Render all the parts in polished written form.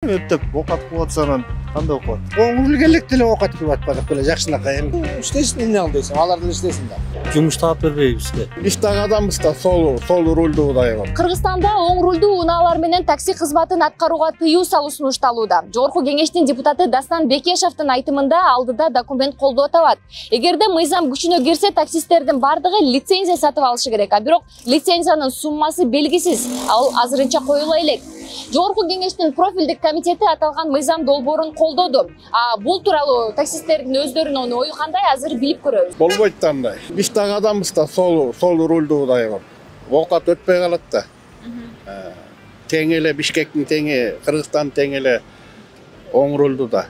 билбейм, эптеп оокат кылып атсанан кандай окуп атат? Оңрул келек деле оокат кылып атпадык беле жакшынакай эми. İştesin emне ал дейсиң, алар деле иштесин да. Жумуш таап бербейби бизге. Биз так адамбыз да, сол рулду дайым. Кыргызстанда оң рулдуу унаалар менен такси кызматын аткарууга тыюу салуу сунушталууда. Жогорку кеңештин депутаты Дастан Бекешевдин айтымында алдыда документ колдоо табат. Эгерде мыйзам күчүнө кирсе, таксисттердин бардыгы лицензия сатып алышы керек. А бирок лицензиянын суммасы белгисиз. Ал азырынча коюла элек. Жогорку кеңештин профилдик комитети аталган мыйзам долбоорун колдоду. Бул тууралуу таксисттердин өздөрүнүн ою кандай, азыр билип көрөбүз. Болбойт да андай. Биз так адамбыз да, сол рулду дайым. Оокат өтпөй калат да. Тең эле Бишкектин теңи, Кыргызстандын тең эле оң рулду да.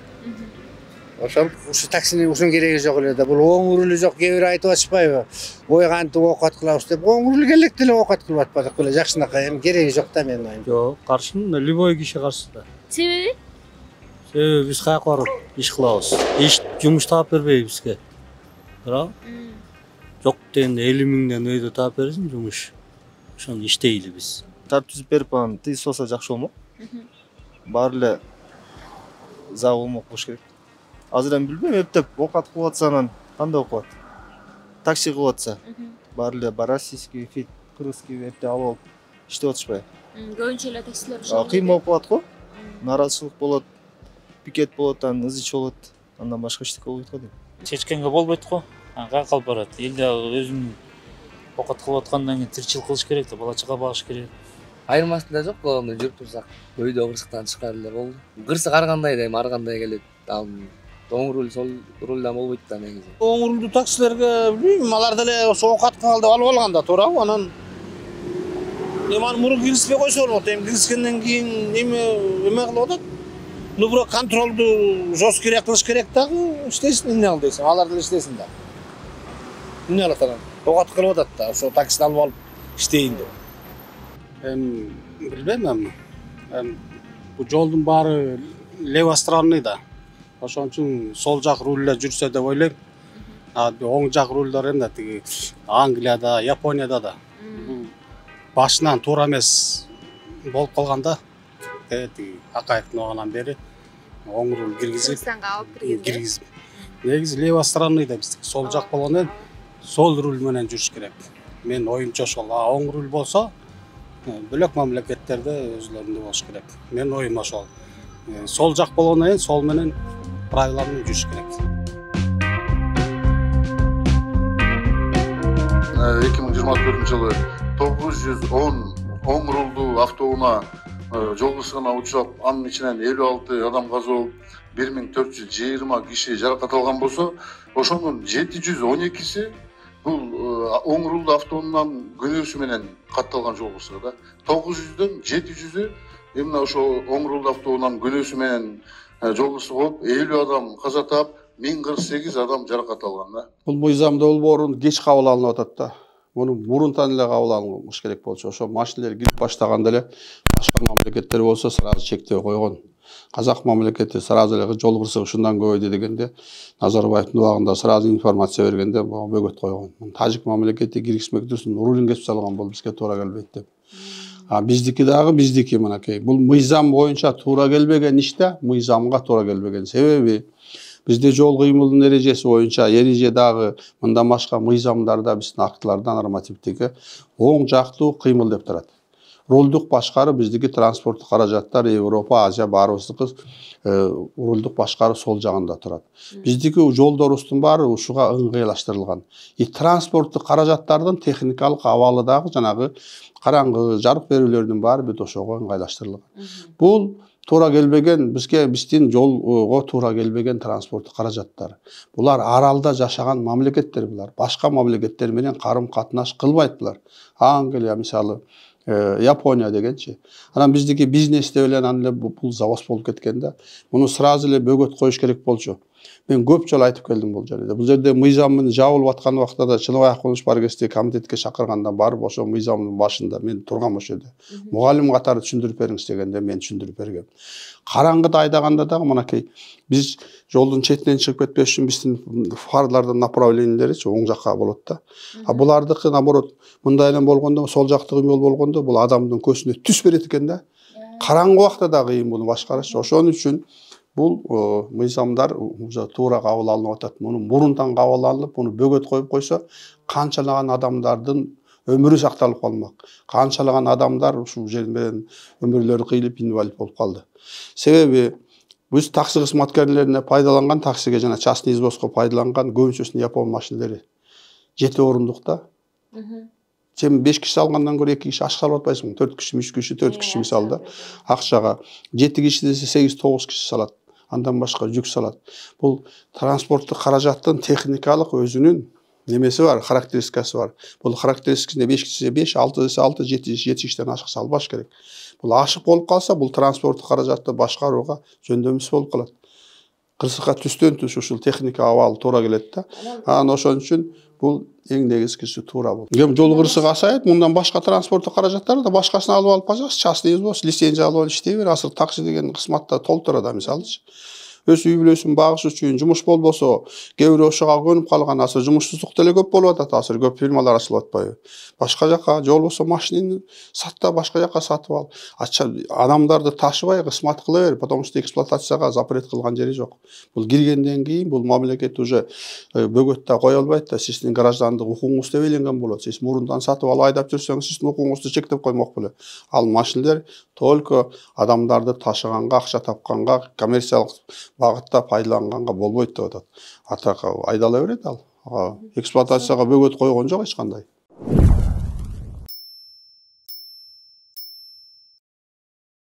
Ошол Ушу таксинин ушунун кереги жок эле да. Бул оң рулу жок, кээ бир айтып атышпайбы? Ой кантип оокат кылабыз деп. Оңрул келек деле оокат кылып атпадык беле жакшынакай эми кереги жок да менин оюмча. Жок, каршымын, любой киши каршы да. Себеби? Себеби биз каяка барып иш кылабыз. Иш жумуш таап бербейби бизге. Туурабы? Жок дегенде 50 миңден өйдө таап берсин жумуш. Ошону иштейли биз. тарт түзүп берип анан тыйыз болсо жакшы болмок. Баары эле за болмок болуш керек. Азыр эми билбейм, эптеп оокат кылып атсанан кандай окуп атат? Такси кылып атса, баары эле российский, кыргызский эптеп алып иштеп атышпайбы? Көбүнчө эле таксилер ошол. Кыйын болуп калат го. Нааразычылык болот, пикет болот, анан ызыч болот. Андан башка эчтеке болбойт го дейм. Чечкенге болбойт го. Каяка калып барат. Элде өзүнүн оокат кылып аткандан кийин тиричилик кылыш керек да, бала чага багыш керек. Айырмасында жок, колунда жүрүп турсак, өйдө кырсыктан чыгар эле болду. Кырсык ар кандай да эми ар кандай келет. Ал оң рул, сол рулдан болбойт да негизи. Оң рулду таксилерге билбейм, алар деле ошо оокат кылып алып алганда туурабы? Анан эми аны мурун киргизбей койсо болот. Эми киргизгенден кийин эме кылып атат. Ну бирок контролду жесткирээк кылыш керек дагы, иштесин эмне ал дейсиң, алар деле иштесин да. Эмне алат анан? Оокат кылып атат да, ошо таксини алып алып иштейин деп. Билбейм эми. Бул жолдун баары левостранный да. Ошон үчүн сол жак руль эле жүрсө деп ойлойм. Оң жак рульдор эмне тиги Англияда, Японияда да. Бул башынан туура эмес болуп калганда, тиги Акаевдин оғанан бери оң руль киргизип, киргизип. Негизи левостранный да биздики сол жак болгондон сол руль менен жүрүш керек. Мен оюмча ошол. Оң руль болсо бөлөк мамлекеттерде өзлөрүндө болуш керек. Мен оюм ошол. Сол жак болгондон кийин сол менен правила менен жүрүш керек. 2024-жылы 910 оң рулду автоунаа жол кырсыгына учурап, анын ичинен 56 адам каза болуп, 1420 киши жаракат алган болсо, ошонун 712си бул оң рулду автоунаанын күнөөсү менен катталган жол кырсыгы да. 900дөн 700ү эмне ошо оң рулду автоунаанын күнөөсү менен жол кырсыгы болуп, 50 адам каза таап, 1048 адам жаракат алган да. Бул мыйзам долбоорун кеч кабыл алынып атат да. Муну мурунтан эле кабыл алыныш керек болчу. Ошо машиналар кирип баштаганда эле башка мамлекеттер болсо сразу чектөө койгон. Казак мамлекети сразу эле жол кырсыгы ушундан көбөйдү дегенде, Назарбаевдин убагында сразу информация бергенде бөгөт койгон. Тажик мамлекети киргизмек үчүн рулин кесип салган, бул бизге туура келбейт деп. Биздики дагы биздики мынакей. Бул мыйзам боюнча туура келбеген иште мыйзамга туура келбеген. Себеби бизде жол кыймылынын эрежеси боюнча эреже дагы мындан башка мыйзамдарда биздин актыларда нормативдиги оң жактуу кыймыл деп турат. Рулдук башкаруу биздики транспорттук каражаттар Европа, Азия баарыбыздыкы рулдук башкаруу сол жагында турат. Биздики жолдорубуздун баары ушуга ыңгайлаштырылган. Транспорттук каражаттардын техникалык абалы дагы жанагы караңгы жарык берүүлөрдүн баары бүт ошого ыңгайлаштырылган. Бул туура келбеген, биздин жолго туура келбеген транспорттук каражаттар. Булар аралда жашаган мамлекеттер булар. Башка мамлекеттер менен карым катнаш кылбайт булар. Англия мисалы, Япония дегенчи. Анан биздики бизнесте белен аны бул завоз болуп кеткенде, муну сразу эле бөгөт коюш керек болчу. Мен көп жолу айтып келдим бул жерде. Бул жерде мыйзамын жабылып аткан убакта да Чыныбай кылыш паркести комитетке чакыргандан барып ошо мыйзамдын башында мен тургам ошо жерде. Мугалим катары түшүндүрүп бериңиз дегенде мен түшүндүрүп бергем. Караңгыда айдаганда дагы мынакей биз жолдун четинен чыгып кетпеш үчүн биздин фарлардын направлениялеричи оң жакка болот да. Булардыкы наоборот мындай эле болгондо, сол жактагы жол болгондо бул адамдын көзүнө түс берет экен да. Караңгы убакта да кыйын буну башкарыш. Ошон үчүн бул мыйзамдар уже туура кабыл алынып атат. Муну мурунтан кабыл алынып, муну бөгөт коюп койсо, канчалаган адамдардын өмүрү сакталып калмак. Канчалаган адамдар ушул жер менен өмүрлөрү кыйылып инвалид болуп калды. Себеби биз такси кызматкерлерине пайдаланган, таксиге жана частный извозго пайдаланган көбүнчөсүнүн Япон машинелери 7 орундукта. Сен 5 киши алгандан көрө 2 киши ашка алып атпайсың. 4 киши, 3 киши, 4 киши мисалда акчага 7 киши десе 8-9 киши салат. Андан башка жүк салат. Бул транспорттук каражаттын техникалык өзүнүн немеси бар, характеристикасы бар. Бул характеристикасында 5 киши 5, 6 десе 6, 7 кишиден ашык салбаш керек. Бул ашык болуп калса, бул транспорттук каражатты башкарууга жөндөмүс болуп калат. Кырсыкка түстөн түш ушул техника абалы туура келет да. Анан ошон үчүн бул эң негизгиси туура болот. Кем жол кырсыгы азайып, мындан башка транспорттук каражаттарды да башкасын алып алып калсак, частный извоз, лицензия алып алып иштей бер. Азыр такси деген кызматта толтура да мисалычы. Өз үй бүлөсүн багыш үчүн жумуш болбосо, кээ бирөө ошого көнүп калган, азыр жумушсуздук деле көп болуп атат, азыр көп фирмалар ачылып атпайбы? Башка жака, же болбосо машинени сатта башка жака сатып ал. Адамдарды ташыбай кызмат кыла бер, потому что эксплуатацияга запрет кылган жери жок. Бул киргенден кийин бул мамлекет уже бөгөт да кое албайт да, сиздин граждандык укугуңуз деп белгенген болот. Сиз мурундан сатып алып айдап жүрсөңүз, сиздин укугуңузду чектеп коймок беле. Ал машинелер только адамдарды ташыганга, акча тапканга, коммерциялык багытта пайдаланганга болбойт деп атат. Атак айдала берет ал. Эксплуатацияга бөгөт койгон жок эч кандай.